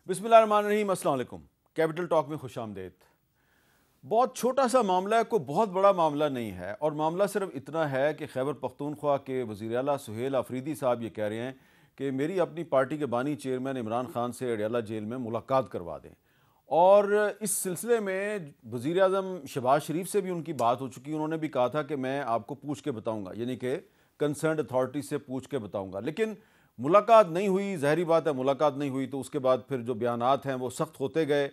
बिस्मिल्लाहिर्रहमानिर्रहीम, अस्सलाम वालेकुम। कैपिटल टॉक में खुशामदीद। बहुत छोटा सा मामला है, कोई बहुत बड़ा मामला नहीं है, और मामला सिर्फ इतना है कि खैबर पख्तूनख्वा के वज़ीर आला सुहेल आफरीदी साहब ये कह रहे हैं कि मेरी अपनी पार्टी के बानी चेयरमैन इमरान खान से अडियाला जेल में मुलाकात करवा दें। और इस सिलसिले में वज़ीर आज़म शहबाज शरीफ से भी उनकी बात हो चुकी। उन्होंने भी कहा था कि मैं आपको पूछ के बताऊँगा, यानी कि कंसर्न अथॉरिटी से पूछ के बताऊँगा। लेकिन मुलाकात नहीं हुई, ज़ाहिरी बात है मुलाकात नहीं हुई, तो उसके बाद फिर जो बयानात हैं वो सख्त होते गए।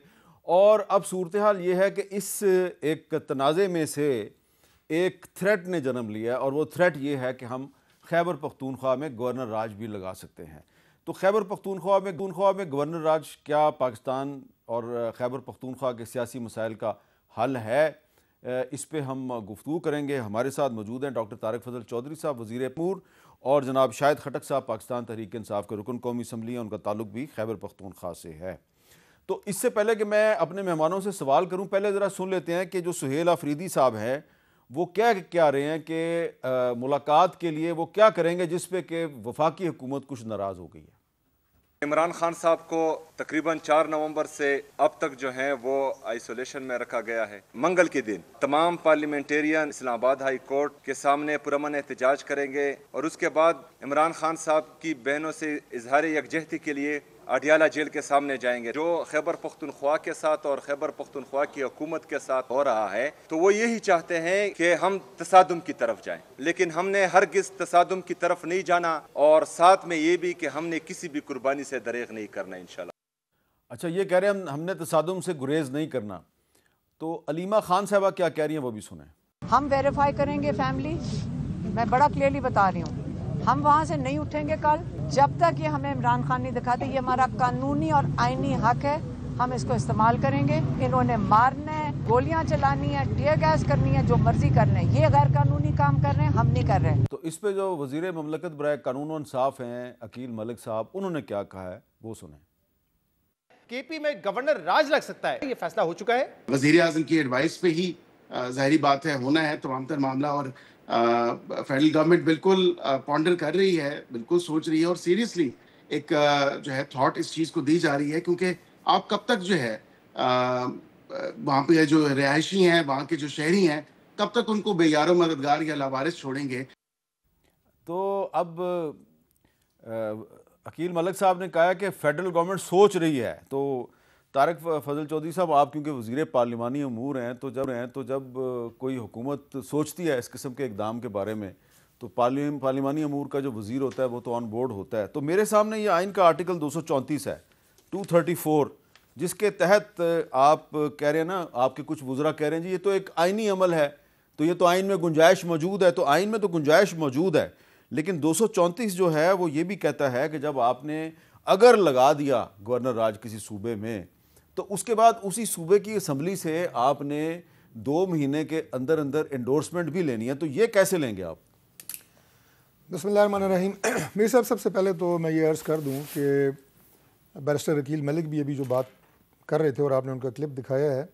और अब सूरत हाल ये है कि इस एक तनाज़े में से एक थ्रेट ने जन्म लिया है, और वो थ्रेट ये है कि हम खैबर पख्तूनख्वा में गवर्नर राज भी लगा सकते हैं। तो खैबर पख्तूनख्वा में गवर्नर राज क्या पाकिस्तान और खैबर पख्तूनख्वा के सियासी मसाइल का हल है? इस पे हम गुफ्तगू करेंगे। हमारे साथ मौजूद हैं डॉक्टर तारिक फजल चौधरी साहब, वज़ीर अमूर, और जनाब शाहिद खटक साहब, पाकिस्तान तहरीक इंसाफ के रुकन कौमी असम्बली हैं, उनका ताल्लुक भी खैबर पख्तूनख्वा से है। तो इससे पहले कि मैं अपने मेहमानों से सवाल करूं, पहले ज़रा सुन लेते हैं कि जो सुहेल आफरीदी साहब हैं वो क्या रहे हैं कि मुलाकात के लिए वो क्या करेंगे, जिस पे कि वफाकी हुकूमत कुछ नाराज़ हो गई है। इमरान खान साहब को तकरीबन 4 नवंबर से अब तक जो है वो आइसोलेशन में रखा गया है। मंगल के दिन तमाम पार्लियामेंटेरियन इस्लामाबाद हाई कोर्ट के सामने पुरअमन एहतजाज करेंगे, और उसके बाद इमरान खान साहब की बहनों से इजहार यकजहती के लिए अडियाला जेल के सामने जाएंगे। जो खैबर पख्तूनख्वा के साथ और खैबर पख्तूनख्वा की हुकूमत के साथ हो रहा है, तो वो यही चाहते हैं कि हम तसादुम की तरफ जाएं, लेकिन हमने हरगिज तसादुम की तरफ नहीं जाना, और साथ में ये भी कि हमने किसी भी कुर्बानी से दरेग नहीं करना इंशाल्लाह। अच्छा, ये कह रहे हैं हमने तसादुम से गुरेज नहीं करना, तो अलीमा खान साहबा क्या कह रही हैं वो भी सुने। हम वेरीफाई करेंगे फैमिली, मैं बड़ा क्लियरली बता रही हूँ, हम वहाँ से नहीं उठेंगे कल जब तक ये हमें इमरान खान नहीं दिखाते। ये हमारा कानूनी और आईनी हक है, हम इसको इस्तेमाल करेंगे। इन्होंने मारना है, गोलियां चलानी है, टीयर गैस करनी है, जो मर्जी करना है। ये गैर कानूनी काम कर रहे हैं, हम नहीं कर रहे हैं। तो इस पे जो वजीर ममलकत बराए कानून और इंसाफ हैं अकील मलिक साहब, उन्होंने क्या कहा है वो सुने। केपी में गवर्नर राज लग सकता है, ये फैसला हो चुका है। वजीर आजम की एडवाइस पे ही जाहिर बात है होना है तमाम तर मामला, और फेडरल गवर्नमेंट बिल्कुल पॉन्डर कर रही है, बिल्कुल सोच रही है, और सीरियसली एक जो है थॉट इस चीज़ को दी जा रही है, क्योंकि आप कब तक जो है वहाँ पे जो रिहायशी हैं, वहाँ के जो शहरी हैं, कब तक उनको बेयारो मददगार या लावारिस छोड़ेंगे। तो अब अकील मलिक साहब ने कहा कि फेडरल गवर्नमेंट सोच रही है। तो तारिक फजल चौधरी साहब, आप क्योंकि वज़ीर पार्लिमानी अमूर हैं, तो जब कोई हुकूमत सोचती है इस किस्म के इकदाम के बारे में, तो पार्लिमानी अमूर का जो वज़ीर होता है वो तो ऑन बोर्ड होता है। तो मेरे सामने ये आइन का आर्टिकल 234 है, 234, जिसके तहत आप कह रहे हैं ना, आपके कुछ वज़रा कह रहे हैं जी ये तो एक आइनी अमल है, तो ये तो आइन में गुंजाइश मौजूद है। तो आइन में तो गुंजाइश मौजूद है, लेकिन 234 जो है वो ये भी कहता है कि जब आपने अगर लगा दिया गवर्नर राज किसी सूबे में, तो उसके बाद उसी सूबे की असम्बली से आपने 2 महीने के अंदर अंदर एंडोर्समेंट भी लेनी है। तो ये कैसे लेंगे आप? बिस्मिल्लाहिर्रहमानिर्रहीम। मेरे साहब, सबसे पहले तो मैं ये अर्ज़ कर दूं कि बैरिस्टर अकील मलिक भी अभी जो बात कर रहे थे और आपने उनका क्लिप दिखाया है,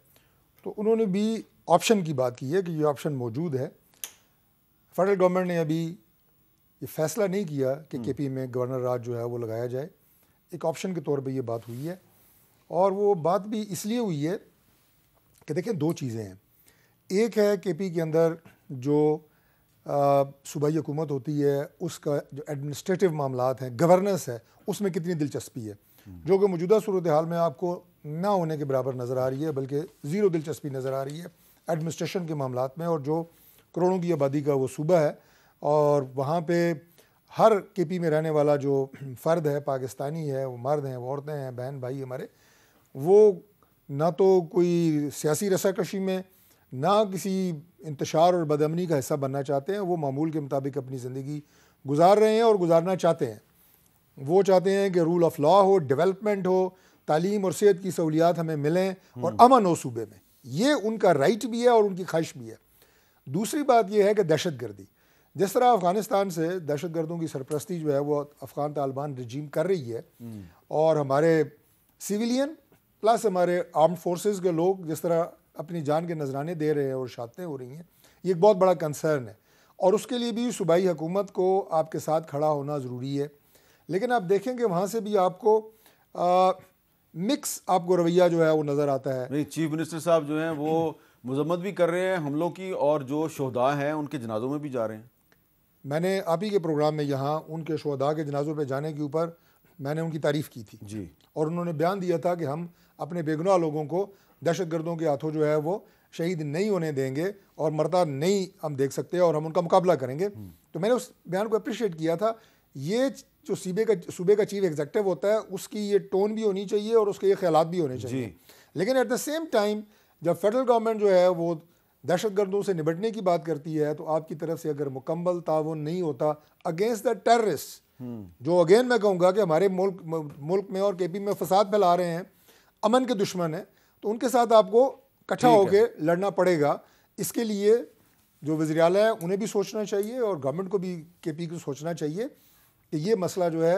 तो उन्होंने भी ऑप्शन की बात की है कि ये ऑप्शन मौजूद है। फेडरल गवर्नमेंट ने अभी ये फैसला नहीं किया कि केपी में गवर्नर राज जो है वो लगाया जाए। एक ऑप्शन के तौर पे ये बात हुई है, और वो बात भी इसलिए हुई है कि देखें, 2 चीज़ें हैं। एक है केपी के अंदर जो सूबाई हुकूमत होती है, उसका जो एडमिनिस्ट्रेटिव मामलात हैं, गवर्नेंस है, उसमें कितनी दिलचस्पी है, जो कि मौजूदा सूरत हाल में आपको ना होने के बराबर नज़र आ रही है, बल्कि ज़ीरो दिलचस्पी नज़र आ रही है एडमिनिस्ट्रेशन के मामलात में। और जो करोड़ों की आबादी का वो सूबा है, और वहाँ पे हर केपी में रहने वाला जो फ़र्द है, पाकिस्तानी है, वो मर्द हैं, वो औरतें हैं, बहन भाई हमारे, वो ना तो कोई सियासी रसाकशी में, ना किसी इंतशार और बदअमनी का हिस्सा बनना चाहते हैं। वो मामूल के मुताबिक अपनी ज़िंदगी गुजार रहे हैं और गुजारना चाहते हैं। वो चाहते हैं कि रूल ऑफ लॉ हो, डेवलपमेंट हो, तालीम और सेहत की सहूलियात हमें मिलें, और अमन हो सूबे में। ये उनका राइट भी है और उनकी ख्वाहिश भी है। दूसरी बात यह है कि दहशत गर्दी, जिस तरह अफ़गानिस्तान से दहशत गर्दों की सरपरस्ती जो है वो अफ़गान तालिबान रजीम कर रही है, और हमारे सिविलियन प्लस हमारे आर्म्ड फोर्सेस के लोग जिस तरह अपनी जान के नजराने दे रहे हैं और शहादतें हो रही हैं, ये एक बहुत बड़ा कंसर्न है, और उसके लिए भी सूबाई हुकूमत को आपके साथ खड़ा होना ज़रूरी है। लेकिन आप देखेंगे वहाँ से भी आपको मिक्स आपको रवैया जो है वो नज़र आता है। नहीं, चीफ मिनिस्टर साहब जो हैं वो मजम्मत भी कर रहे हैं हमलों की, और जो शोहदा हैं उनके जनाजों में भी जा रहे हैं। मैंने आप ही के प्रोग्राम में यहाँ उनके शोहदा के जनाजों पे जाने के ऊपर मैंने उनकी तारीफ़ की थी जी, और उन्होंने बयान दिया था कि हम अपने बेगुनाह लोगों को दहशतगर्दों के हाथों जो है वो शहीद नहीं होने देंगे और मरदा नहीं हम देख सकते और हम उनका मुकाबला करेंगे। तो मैंने उस बयान को अप्रिशिएट किया था। ये जो सूबे का चीफ एग्जेक्टिव होता है उसकी ये टोन भी होनी चाहिए और उसके ये ख्यालात भी होने चाहिए। लेकिन एट द सेम टाइम जब फेडरल गवर्नमेंट जो है वो दहशतगर्दों से निपटने की बात करती है तो आपकी तरफ से अगर मुकम्मल ताउन नहीं होता अगेंस्ट द टेररिस्ट, जो अगेन मैं कहूँगा कि हमारे मुल्क में और केपी में फसाद फैला रहे हैं, अमन के दुश्मन हैं, तो उनके साथ आपको इकट्ठा होकर लड़ना पड़ेगा। इसके लिए जो वज़ीर आला है उन्हें भी सोचना चाहिए और गवर्नमेंट को भी केपी को सोचना चाहिए कि ये मसला जो है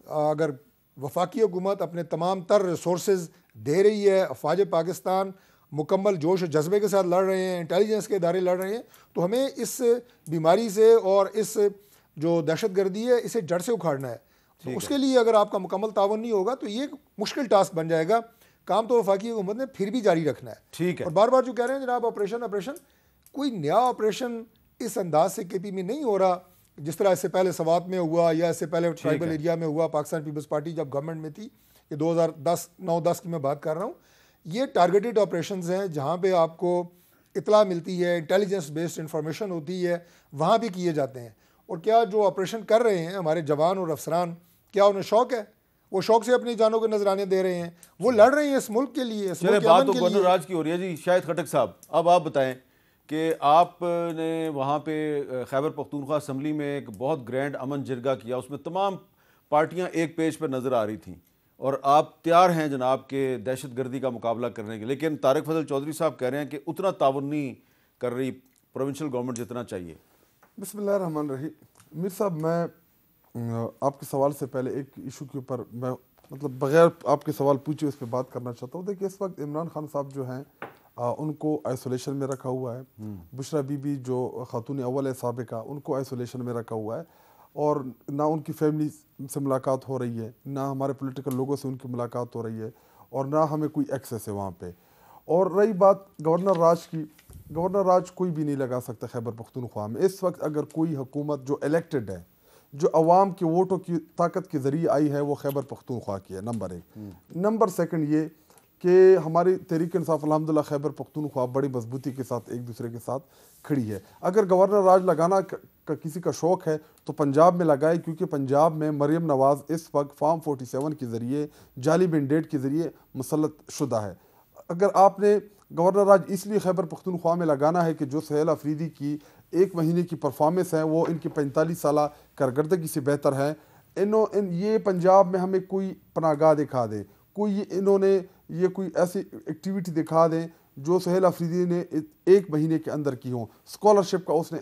अगर वफाकी हुकूमत अपने तमाम तर रिसोर्सेज दे रही है, अफवाज पाकिस्तान मुकम्मल जोश जज्बे के साथ लड़ रहे हैं, इंटेलिजेंस के इदारे लड़ रहे हैं, तो हमें इस बीमारी से और इस जो दहशतगर्दी है इसे जड़ से उखाड़ना है। तो उसके लिए अगर आपका मुकम्मल तावन नहीं होगा तो ये मुश्किल टास्क बन जाएगा। काम तो वफाकी हुकूमत ने फिर भी जारी रखना है। ठीक है। और बार बार जो कह रहे हैं जनाब ऑपरेशन, कोई नया ऑपरेशन इस अंदाज से केपी में नहीं हो रहा जिस तरह इससे पहले सवात में हुआ या इससे पहले ट्राइबल एरिया में हुआ। पाकिस्तान पीपल्स पार्टी जब गवर्नमेंट में थी, ये 2009-10 की मैं बात कर रहा हूँ। ये टारगेटेड ऑपरेशंस हैं जहाँ पे आपको इतला मिलती है, इंटेलिजेंस बेस्ड इंफॉर्मेशन होती है, वहाँ भी किए जाते हैं। और क्या जो ऑपरेशन कर रहे हैं हमारे जवान और अफसरान, क्या उन्हें शौक़ है? वो शौक़ से अपनी जानों के नजराने दे रहे हैं, वो लड़ रहे हैं इस मुल्क के लिए, इस मुल्क के बात अमन तो के गवर्नर लिए। राज की हो रही है जी। शाहिद खटक साहब, अब आप बताएं कि आपने वहाँ पे खैबर पख्तूनख्वा असम्बली में एक बहुत ग्रैंड अमन जिरगा किया, उसमें तमाम पार्टियाँ एक पेज पर नज़र आ रही थीं और आप तैयार हैं जनाब के दहशतगर्दी का मुकाबला करने के। लेकिन तारिक फजल चौधरी साहब कह रहे हैं कि उतना ताउन नहीं कर रही प्रोविंशियल गवर्नमेंट जितना चाहिए। बिस्मिल्लाहिर्रहमानिर्रहीम। मीर साहब, मैं आपके सवाल से पहले एक इशू के ऊपर मैं मतलब बगैर आपके सवाल पूछे उस पर बात करना चाहता हूँ। देखिए, इस वक्त इमरान खान साहब जो हैं उनको आइसोलेशन में रखा हुआ है। बुशरा बीबी जो खातून अव्वल है साबिका, उनको आइसोलेशन में रखा हुआ है और ना उनकी फैमिली से मुलाकात हो रही है, ना हमारे पॉलिटिकल लोगों से उनकी मुलाकात हो रही है और ना हमें कोई एक्सेस है वहाँ पे। और रही बात गवर्नर राज की, गवर्नर राज कोई भी नहीं लगा सकता खैबर पख्तूनख्वा में। इस वक्त अगर कोई हुकूमत जो इलेक्टेड है, जो अवाम के वोटों की ताकत के ज़रिए आई है, वो खैबर पख्तूनख्वा की है, नंबर 1। नंबर 2 ये कि हमारी तहरीक इंसाफ अल्हम्दुलिल्लाह खैबर पख्तूनख्वा बड़ी मजबूती के साथ एक दूसरे के साथ खड़ी है। अगर गवर्नर राज लगाना का किसी का शौक़ है तो पंजाब में लगाए, क्योंकि पंजाब में मरियम नवाज़ इस वक्त फार्म 47 के ज़रिए जाली मैंडेट के ज़रिए मुसल्लत शुदा है। अगर आपने गवर्नर राज इसलिए खैबर पख्तूनख्वा में लगाना है कि जो सुहेल अफरीदी की 1 महीने की परफॉर्मेंस है वो इनकी 45 साल कारकर्दगी से बेहतर है। ये पंजाब में हमें कोई पनागाह दिखा दें, कोई इन्होंने ये कोई ऐसी एक्टिविटी दिखा दें जो सुहेल अफरीदी ने 1 महीने के अंदर की हो। स्कॉलरशिप का उसने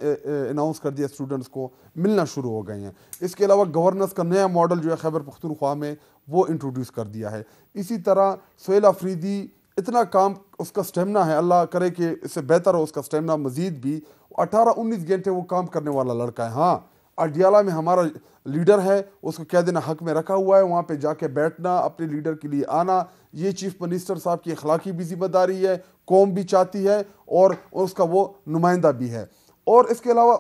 अनाउंस कर दिया, स्टूडेंट्स को मिलना शुरू हो गए हैं। इसके अलावा गवर्नेंस का नया मॉडल जो है खैबर पख्तूनख्वा में वो इंट्रोड्यूस कर दिया है। इसी तरह सुहेल अफरीदी इतना काम, उसका स्टेमिना है, अल्लाह करे कि इससे बेहतर हो उसका स्टेमिना मजीद भी। 18-19 घंटे वो काम करने वाला लड़का है। हाँ, अडियाला में हमारा लीडर है, उसको कह देना हक में रखा हुआ है, वहाँ पे जाके बैठना, अपने लीडर के लिए आना, ये चीफ मिनिस्टर साहब की अखलाकी भी जिम्मेदारी है, कौम भी चाहती है और उसका वो नुमाइंदा भी है। और इसके अलावा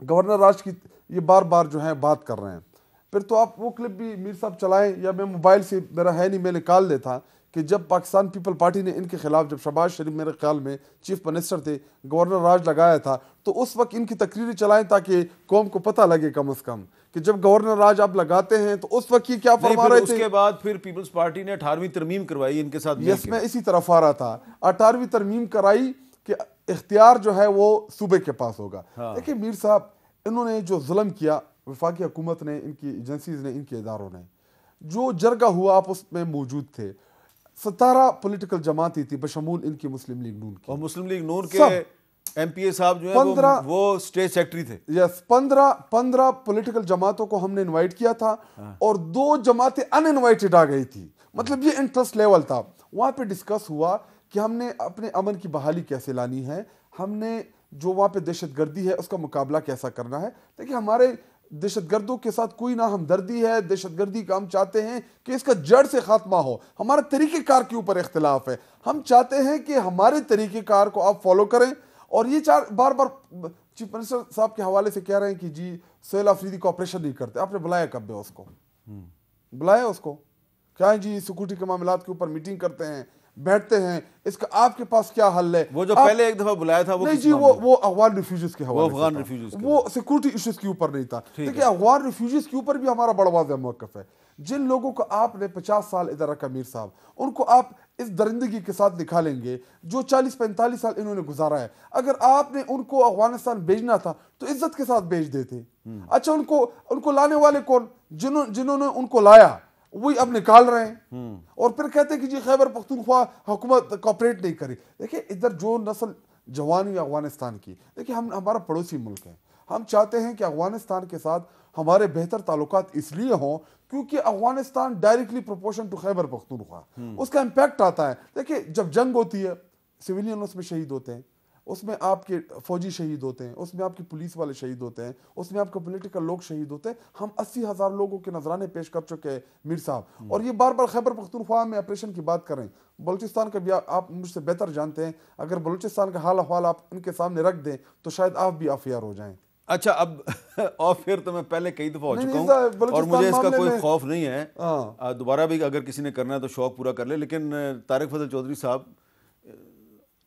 गवर्नर राज की ये बार बार जो है बात कर रहे हैं, फिर तो आप वो क्लिप भी मीर साहब चलाएं, या मैं मोबाइल से, मेरा है नहीं, मैं निकाल देता कि जब पाकिस्तान पीपल पार्टी ने इनके खिलाफ, जब शहबाज शरीफ मेरे ख्याल में चीफ मिनिस्टर थे, गवर्नर राज लगाया था, तो उस वक्त इनकी तकरीरें चलाएं ताकि कौम को पता लगे कम से कम कि जब गवर्नर राज आप लगाते हैं तो उस वक्त ये क्या फरमा रहे थे। उसके बाद फिर पीपल्स पार्टी ने 18वीं तरमीम करवाई इनके साथ। यस, मैं इसी तरफ आ रहा था। 18वीं तरमीम कराई कि इख्तियार जो है वो सूबे के पास होगा। देखिए मीर साहब, इन्होंने जो जुल्म किया, वफाकी हुकूमत ने, इनकी एजेंसीज ने, इनके इदारों ने, जो जरगा हुआ आप उसमें मौजूद थे। 17 पॉलिटिकल जमाती थी बशमूल इनकी मुस्लिम लीग नून की, और मुस्लिम लीग नून के एमपीए साहब जो है वो स्टेट सेक्रेटरी थे। यस, 15 पॉलिटिकल जमातों को हमने इनवाइट किया था और 2 जमातें अनइनवाइटेड आ गई थी। मतलब ये इंटरेस्ट लेवल था। वहाँ पे डिस्कस हुआ कि हमने अपने अमन की बहाली कैसे लानी है, हमने जो वहाँ पे दहशतगर्दी है उसका मुकाबला कैसा करना है। देखिए, हमारे दहशतगर्दों के साथ कोई ना हमदर्दी है, दहशतगर्दी का हम चाहते हैं कि इसका जड़ से खात्मा हो। हमारा तरीक़ेकार के ऊपर इख्तिलाफ है। हम चाहते हैं कि हमारे तरीक़ेकार को आप फॉलो करें। और ये बार बार चीफ मिनिस्टर साहब के हवाले से कह रहे हैं कि जी सुहेल अफरीदी को ऑपरेशन नहीं करते। आपने बुलाया कब है उसको? बुलाया उसको? क्या है जी सिक्योरिटी के मामलात के ऊपर मीटिंग करते हैं, बैठते हैं, इसका आपके पास क्या हल है? वो जो पहले एक दफा बुलाया था वो नहीं जी, वो अफगान रिफ्यूजीज के हवाले वो अफगान रिफ्यूजीज वो सिक्योरिटी इश्यूज के ऊपर नहीं था। देखिए अफगान रिफ्यूजीज के ऊपर भी हमारा बड़ा वाज़ेह मौक़िफ़ है। जिन लोगों को आपने 50 साल इधर रखा मीर साहब, उनको आप इस दरिंदगी के साथ निकालेंगे जो 40-45 साल इन्होंने गुजारा है। अगर आपने उनको अफगानिस्तान भेजना था तो इज्जत के साथ भेज देते। अच्छा उनको लाने वाले कौन? जिन्होंने उनको लाया वही अब निकाल रहे हैं और फिर कहते हैं कि जी खैबर पख्तूनख्वा हुकूमत कोऑपरेट नहीं करी। देखिए इधर जो नस्ल जवान हुई अफगानिस्तान की, देखिए हमारा पड़ोसी मुल्क है। हम चाहते हैं कि अफगानिस्तान के साथ हमारे बेहतर ताल्लुकात इसलिए हों क्योंकि Afghanistan directly proportion to Khyber Pakhtunkhwa, उसका इम्पैक्ट आता है। देखिए जब जंग होती है सिविलियन उसमें शहीद होते हैं, उसमें आपके फौजी शहीद होते हैं, उसमें आपके पुलिस वाले शहीद होते हैं, उसमें आपके पॉलिटिकल लोग शहीद होते हैं। हम 80,000 लोगों के नजराने पेश कर चुके हैं मीर साहब। और ये बार बार खैबर पख्तूनख्वा में ऑपरेशन की बात करें, बलूचिस्तान का भी आप मुझसे बेहतर जानते हैं। अगर बलूचिस्तान का हाल अहवाल आप उनके सामने रख दें तो शायद आप भी ऑफ एयर हो जाएं। अच्छा अब ऑफ एयर तो मैं पहले कई दफा हो चुका हूँ और मुझे इसका कोई खौफ नहीं है। दोबारा भी अगर किसी ने करना है तो शौक पूरा कर ले। लेकिन तारिक फजल चौधरी साहब,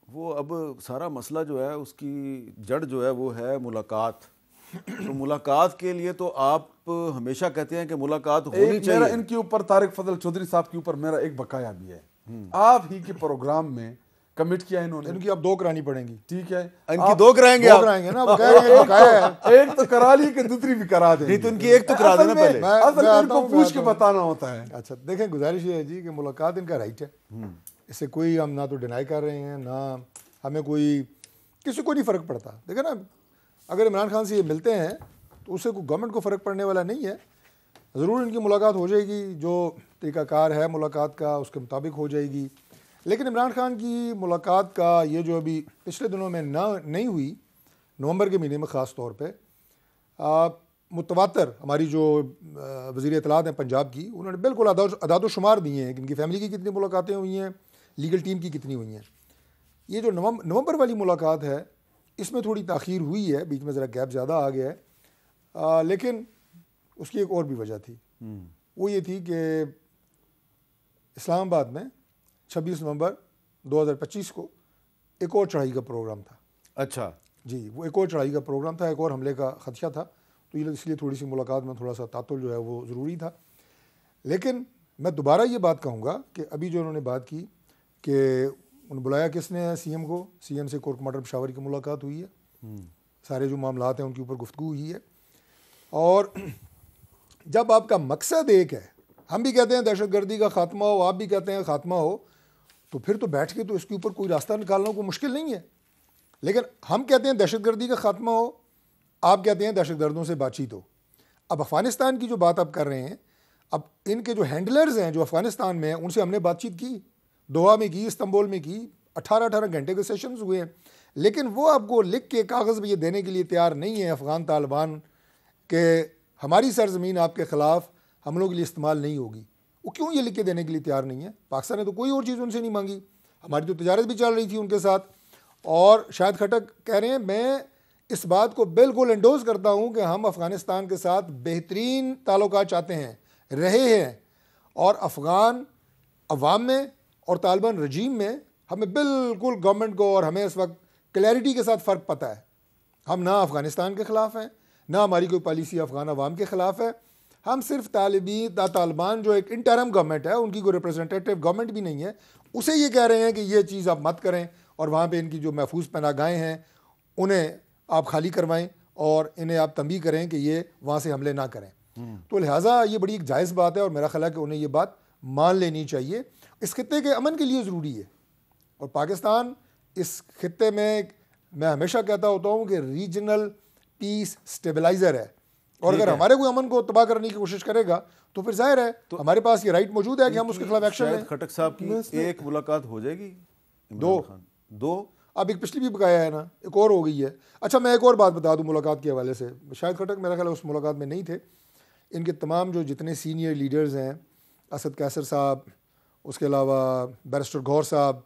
वो अब सारा मसला जो है उसकी जड़ जो है वो है मुलाकात। तो मुलाकात के लिए तो आप हमेशा कहते हैं कि मुलाकात होनी चाहिए। मेरा इनके ऊपर तारिक फजल चौधरी साहब के ऊपर मेरा एक बकाया भी है। आप ही के प्रोग्राम में कमिट किया इन्होंने, इनकी अब 2 करानी पड़ेंगी। ठीक है, इनकी 2 कराएंगे आप? कराएंगे ना, एक तो करा ली कि दूसरी भी करा देंगे। नहीं तो इनकी एक तो करा देना पहले। असल में इनको पूछ के बताना होता है। अच्छा देखें, गुजारिश ये है जी कि मुलाकात इनका राइट है, इससे कोई हम ना तो डिनाई कर रहे हैं, ना हमें किसी को नहीं फ़र्क पड़ता। देखिए ना, अगर इमरान खान से ये मिलते हैं तो उससे कोई गवर्नमेंट को फ़र्क पड़ने वाला नहीं है। ज़रूर इनकी मुलाकात हो जाएगी, जो तरीक़ाकार है मुलाकात का उसके मुताबिक हो जाएगी। लेकिन इमरान खान की मुलाकात का ये जो अभी पिछले दिनों में नहीं हुई, नवंबर के महीने में ख़ास तौर पे मुतवातर हमारी जो वज़ीर इत्तलात हैं पंजाब की, उन्होंने बिल्कुल अदाद शुमार दिए हैं कि इनकी फ़ैमिली की कितनी मुलाकातें हुई हैं, लीगल टीम की कितनी हुई हैं। ये जो नवंबर वाली मुलाकात है इसमें थोड़ी ताख़ीर हुई है, बीच में ज़रा गैप ज़्यादा आ गया है। लेकिन उसकी एक और भी वजह थी, वो ये थी कि इस्लामाबाद में 26 नवंबर 2025 को एक और चढ़ाई का प्रोग्राम था। अच्छा जी, वो एक और चढ़ाई का प्रोग्राम था, एक और हमले का खदशा था। तो इसलिए थोड़ी सी मुलाकात में थोड़ा सा तातुल जो है वो ज़रूरी था। लेकिन मैं दोबारा ये बात कहूँगा कि अभी जो उन्होंने बात की कि उन्होंने बुलाया किसने है सीएम को, सीएम से कोर कमांडर पेशावर की मुलाकात हुई है, सारे जो मामलात हैं उनके ऊपर गुफ्तगू हुई है। और जब आपका मकसद एक है, हम भी कहते हैं दहशतगर्दी का खात्मा हो, आप भी कहते हैं खात्मा हो, तो फिर तो बैठ के तो इसके ऊपर कोई रास्ता निकालना कोई मुश्किल नहीं है। लेकिन हम कहते हैं दहशतगर्दी का खात्मा हो, आप कहते हैं दहशतगर्दों से बातचीत हो। अब अफ़गानिस्तान की जो बात आप कर रहे हैं, अब इनके जो हैंडलर्स हैं जो अफ़गानिस्तान में हैं उनसे हमने बातचीत की, दोहा में की, इस्तांबुल में की, 18-18 घंटे के सेशंस हुए हैं। लेकिन वो आपको लिख के कागज़ में ये देने के लिए तैयार नहीं है अफ़गान तालिबान के हमारी सरज़मीन आपके ख़िलाफ़ हमलों के लिए इस्तेमाल नहीं होगी। वो क्यों ये लिख के देने के लिए तैयार नहीं है? पाकिस्तान ने तो कोई और चीज़ उनसे नहीं मांगी, हमारी तो तजारत भी चल रही थी उनके साथ। और शाहिद खटक कह रहे हैं, मैं इस बात को बिल्कुल एंडोज़ करता हूँ कि हम अफ़गानिस्तान के साथ बेहतरीन ताल्लुकात चाहते हैं, रहे हैं। और अफ़गान अवाम में और तालिबान रजीम में हमें बिल्कुल गवर्नमेंट को और हमें इस वक्त क्लैरिटी के साथ फ़र्क पता है। हम ना अफ़गानिस्तान के ख़िलाफ़ हैं, ना हमारी कोई पॉलिसी अफ़गान अवाम के ख़िलाफ़ है। हम सिर्फ तालिबान जो एक इंटरम गवर्नमेंट है, उनकी कोई रिप्रेजेंटेटिव गवर्नमेंट भी नहीं है, उसे ये कह रहे हैं कि ये चीज़ आप मत करें और वहाँ पे इनकी जो महफूज पनाहगाहें हैं उन्हें आप खाली करवाएं और इन्हें आप तंबीह करें कि ये वहाँ से हमले ना करें। तो लिहाजा ये बड़ी एक जायज़ बात है और मेरा ख्याल है कि उन्हें ये बात मान लेनी चाहिए। इस खित्ते के अमन के लिए ज़रूरी है और पाकिस्तान इस खित्ते में, मैं हमेशा कहता होता हूँ कि रीजनल पीस स्टेबलाइज़र है। और अगर हमारे कोई अमन को तबाह करने की कोशिश करेगा तो फिर जाहिर है तो हमारे पास ये राइट मौजूद है कि हम उसके खिलाफ एक्शन लें। खटक साहब की एक मुलाकात हो जाएगी, दो अब एक पिछली भी बकाया है ना, एक और हो गई है। अच्छा मैं एक और बात बता दूं मुलाकात के हवाले से, शायद खटक मेरा ख्याल उस मुलाकात में नहीं थे, इनके तमाम जो जितने सीनियर लीडर्स हैं, असद कैसर साहब, उसके अलावा बैरिस्टर गौर साहब,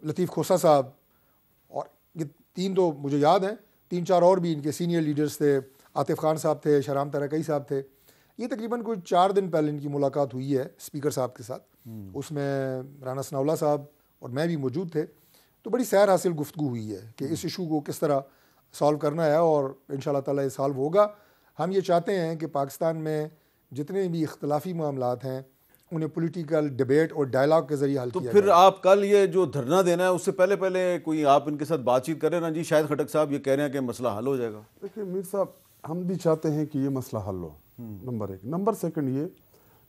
लतीफ़ खोसा साहब, और ये 3 तो मुझे याद हैं, 3-4 और भी इनके सीनियर लीडर्स थे, आतिफ खान साहब थे, शहराम तरकई साहब थे। ये तकरीबन कोई 4 दिन पहले इनकी मुलाकात हुई है स्पीकर साहब के साथ। उसमें राना सनाउल्लाह साहब और मैं भी मौजूद थे। तो बड़ी सैर हासिल गुफ्तगू हुई है कि इस इशू को किस तरह सॉल्व करना है और इंशाल्लाह ताला ये सॉल्व होगा। हम ये चाहते हैं कि पाकिस्तान में जितने भी इख्तलाफी मामलात हैं उन्हें पॉलिटिकल डिबेट और डायलॉग के जरिए हल तो किया फिर जाए। आप कल ये जो धरना देना है उससे पहले पहले कोई आप इनके साथ बातचीत करें ना जी। शायद खटक साहब ये कह रहे हैं कि मसला हल हो जाएगा। देखिए मीर साहब, हम भी चाहते हैं कि ये मसला हल हो, नंबर 1। नंबर 2 ये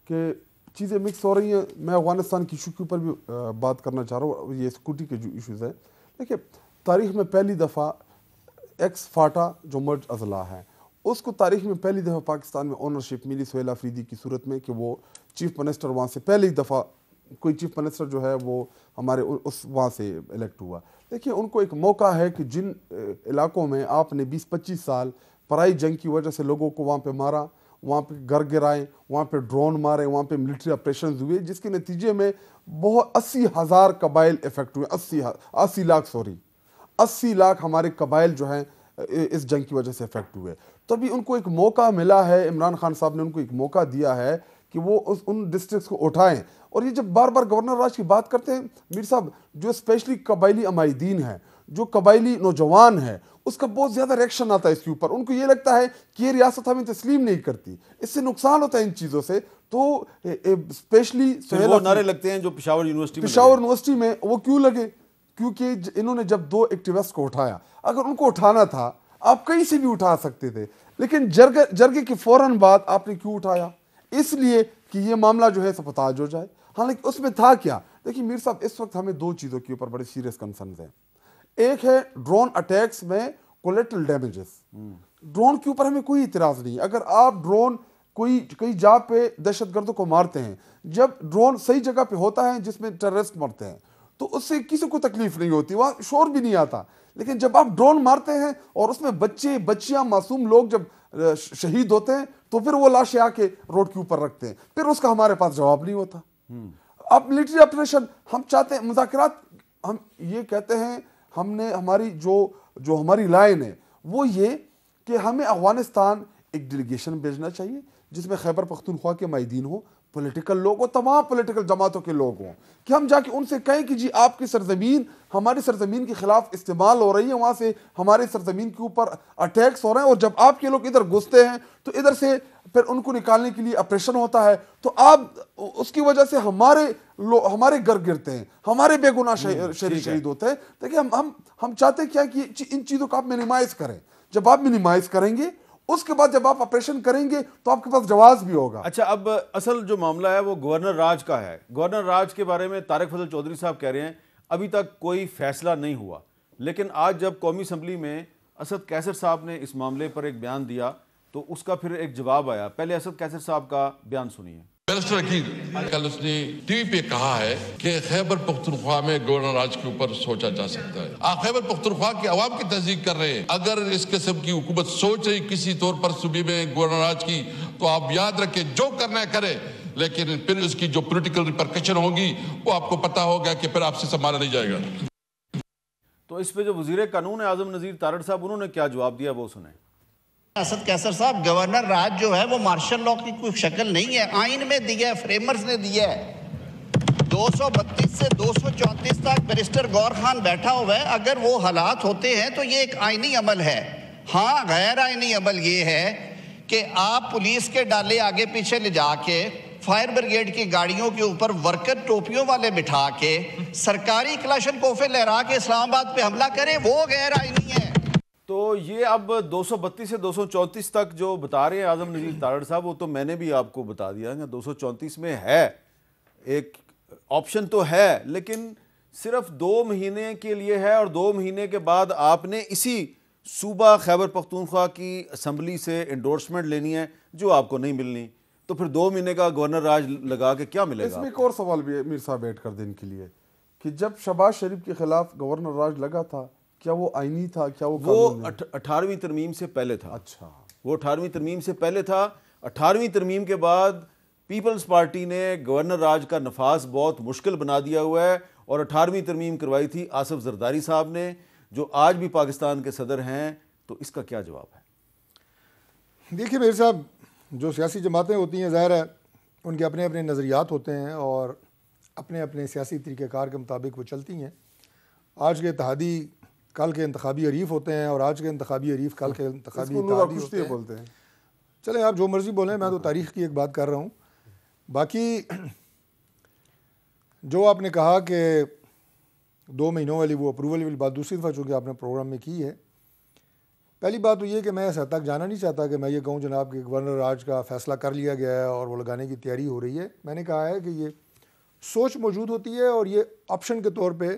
कि चीज़ें मिक्स हो रही हैं। मैं अफगानिस्तान की इशू के ऊपर भी बात करना चाह रहा हूँ। ये सिक्योरिटी के जो इशूज़ हैं, देखिए तारीख़ में पहली दफ़ा एक्स फाटा जो मर्ज अजला है, उसको तारीख़ में पहली दफ़ा पाकिस्तान में ओनरशिप मिली सुहेल अफरीदी की सूरत में कि वो चीफ मिनिस्टर वहाँ से पहली दफ़ा कोई चीफ मिनिस्टर जो है वो हमारे उस वहाँ से इलेक्ट हुआ। देखिए उनको एक मौका है कि जिन इलाकों में आपने 20-25 साल पराई जंग की वजह से लोगों को वहाँ पे मारा, वहाँ पे घर गिराए, वहाँ पे ड्रोन मारे, वहाँ पे मिलिट्री ऑपरेशन हुए, जिसके नतीजे में बहुत 80,000 कबाइल इफेक्ट हुए। 80 लाख हमारे कबाइल जो हैं इस जंग की वजह से इफेक्ट हुए। तभी उनको एक मौका मिला है, इमरान खान साहब ने उनको एक मौका दिया है कि वो उन डिस्ट्रिक्ट्स को उठाएं। और ये जब बार बार गवर्नर राज की बात करते हैं मीर साहब, जो स्पेशली कबाइली अमायदीन है, जो कबाइली नौजवान है, उसका बहुत ज़्यादा रिएक्शन आता है इसके ऊपर। उनको ये लगता है कि ये रियासत हमें तस्लीम नहीं करती, इससे नुकसान होता है इन चीज़ों से। तो स्पेशली वो नारे लगते हैं जो पेशावर यूनिवर्सिटी में वो क्यों लगे? क्योंकि इन्होंने जब 2 एक्टिविस्ट को उठाया, अगर उनको उठाना था आप कहीं से भी उठा सकते थे, लेकिन जरगे के फौरन बाद आपने क्यों उठाया? इसलिए कि ये मामला जो है सबताज हो जाए। हालांकि उसमें था क्या? देखिए मीर साहब, इस वक्त हमें 2 चीज़ों के ऊपर बड़े सीरियस कंसर्न हैं। एक है ड्रोन अटैक्स में कोलेटरल डैमेजेस। ड्रोन के ऊपर हमें कोई इतराज़ नहीं। अगर आप ड्रोन कई जा पे दहशतगर्दों को मारते हैं, जब ड्रोन सही जगह पे होता है जिसमें टेररिस्ट मरते हैं तो उससे किसी को तकलीफ नहीं होती, वहाँ शोर भी नहीं आता। लेकिन जब आप ड्रोन मारते हैं और उसमें बच्चे बच्चियां मासूम लोग जब शहीद होते हैं तो फिर वो लाशें आके रोड के ऊपर रखते हैं, फिर उसका हमारे पास जवाब नहीं होता। अब मिलिट्री ऑपरेशन हम चाहते हैं, मुज़ाकरात, हम ये कहते हैं, हमने हमारी जो हमारी लाइन है वो ये कि हमें अफगानिस्तान एक डेलीगेशन भेजना चाहिए जिसमें खैबर पख्तूनख्वा के माहिदीन हो, पॉलिटिकल लोग हो, तमाम पॉलिटिकल जमातों के लोग हों, कि हम जाके उनसे कहें कि जी आपकी सरजमीन हमारी सरजमीन के खिलाफ इस्तेमाल हो रही है, वहाँ से हमारी सरजमीन के ऊपर अटैक्स हो रहे हैं, और जब आपके लोग इधर घुसते हैं तो इधर से फिर उनको निकालने के लिए ऑपरेशन होता है, तो आप उसकी वजह से हमारे घर गिरते हैं, हमारे बेगुनाह शहीद होते हैं। देखिए हम चाहते क्या कि इन चीज़ों को आप मिनिमाइज करें। जब आप मिनिमाइज करेंगे उसके बाद जब आप ऑपरेशन करेंगे तो आपके पास जवाब भी होगा। अच्छा, अब असल जो मामला है वो गवर्नर राज का है। गवर्नर राज के बारे में तारिक फजल चौधरी साहब कह रहे हैं अभी तक कोई फैसला नहीं हुआ, लेकिन आज जब कौमी असम्बली में असद कैसर साहब ने इस मामले पर एक बयान दिया तो उसका फिर एक जवाब आया। पहले असद कैसर साहब का बयान सुनिए। बैरिस्टर अकील, कल उसने टीवी पे कहा है कि खैबर पख्तूनख्वा में गवर्नर राज के ऊपर सोचा जा सकता है। आप खैबर पख्तूनख्वा की आवाम की तस्दीक कर रहे हैं। अगर इस किस्म की हुकूमत सोच रही किसी तौर पर सूबे में गवर्नर राज की, तो आप याद रखें जो करना है करे, लेकिन फिर उसकी जो पॉलिटिकल रिपरकशन होगी वो आपको पता होगा कि फिर आपसे संभाला नहीं जाएगा। तो इस पे जो वजीर कानून है आजम नजीर तारड़ साहब, उन्होंने क्या जवाब दिया वो सुने। असद कैसर साहब, गवर्नर राज जो है वो मार्शल लॉ की कोई शक्ल नहीं है, आइन में दिया है, फ्रेमर्स ने दिया है। 232 से 234 तक बैरिस्टर गौर खान बैठा हुआ है। अगर वो हालात होते हैं तो ये एक आइनी अमल है। हाँ, गैर आइनी अमल ये है कि आप पुलिस के डाले आगे पीछे ले जाके फायर ब्रिगेड की गाड़ियों के ऊपर वर्कर टोपियों वाले बिठा के सरकारी क्लाशन कोफे लहरा के इस्लामाबाद पे हमला करें, वो गैर आइनी है। तो ये अब 232 से 234 तक जो बता रहे हैं आजम नजीर तारड़ साहब, वो तो मैंने भी आपको बता दिया है। 234 में है एक ऑप्शन तो है, लेकिन सिर्फ 2 महीने के लिए है, और 2 महीने के बाद आपने इसी सूबा खैबर पख्तूनख्वा की असम्बली से एंडोर्समेंट लेनी है जो आपको नहीं मिलनी। तो फिर 2 महीने का गवर्नर राज लगा के क्या मिलेगा? इसमें एक और सवाल भी है मीर साहब ऐड कर देने के लिए कि जब शहबाज शरीफ के खिलाफ गवर्नर राज लगा था, क्या वो आईनी था, क्या वो 18वीं तरमीम से पहले था। अच्छा, वो 18वीं तरमीम से पहले था। 18वीं तरमीम के बाद पीपल्स पार्टी ने गवर्नर राज का नफाज बहुत मुश्किल बना दिया हुआ है और 18वीं तरमीम करवाई थी आसिफ जरदारी साहब ने, जो आज भी पाकिस्तान के सदर हैं। तो इसका क्या जवाब है? देखिए मेरे साहब, जो सियासी जमातें होती हैं ज़ाहिर है उनके अपने अपने नज़रियात होते हैं और अपने अपने सियासी तरीक़ेकार के मुताबिक वो चलती हैं। आज के इत्तेहादी कल के इंतखाबी हरीफ होते हैं और आज के इंतखाबी हरीफ कल के इंतखाबी इत्तेहादी होते हैं। चलें आप जो मर्ज़ी बोलें, मैं तो तारीख़ की एक बात कर रहा हूँ। बाकी जो आपने कहा कि 2 महीनों वाली वो अप्रूवल वाली बात दूसरी दफ़ा चूँकि आपने प्रोग्राम में की है, पहली बात तो ये कि मैं इस हद तक जाना नहीं चाहता कि मैं ये कहूँ जनाब कि गवर्नर राज का फ़ैसला कर लिया गया है और वो लगाने की तैयारी हो रही है। मैंने कहा है कि ये सोच मौजूद होती है और ये ऑप्शन के तौर पे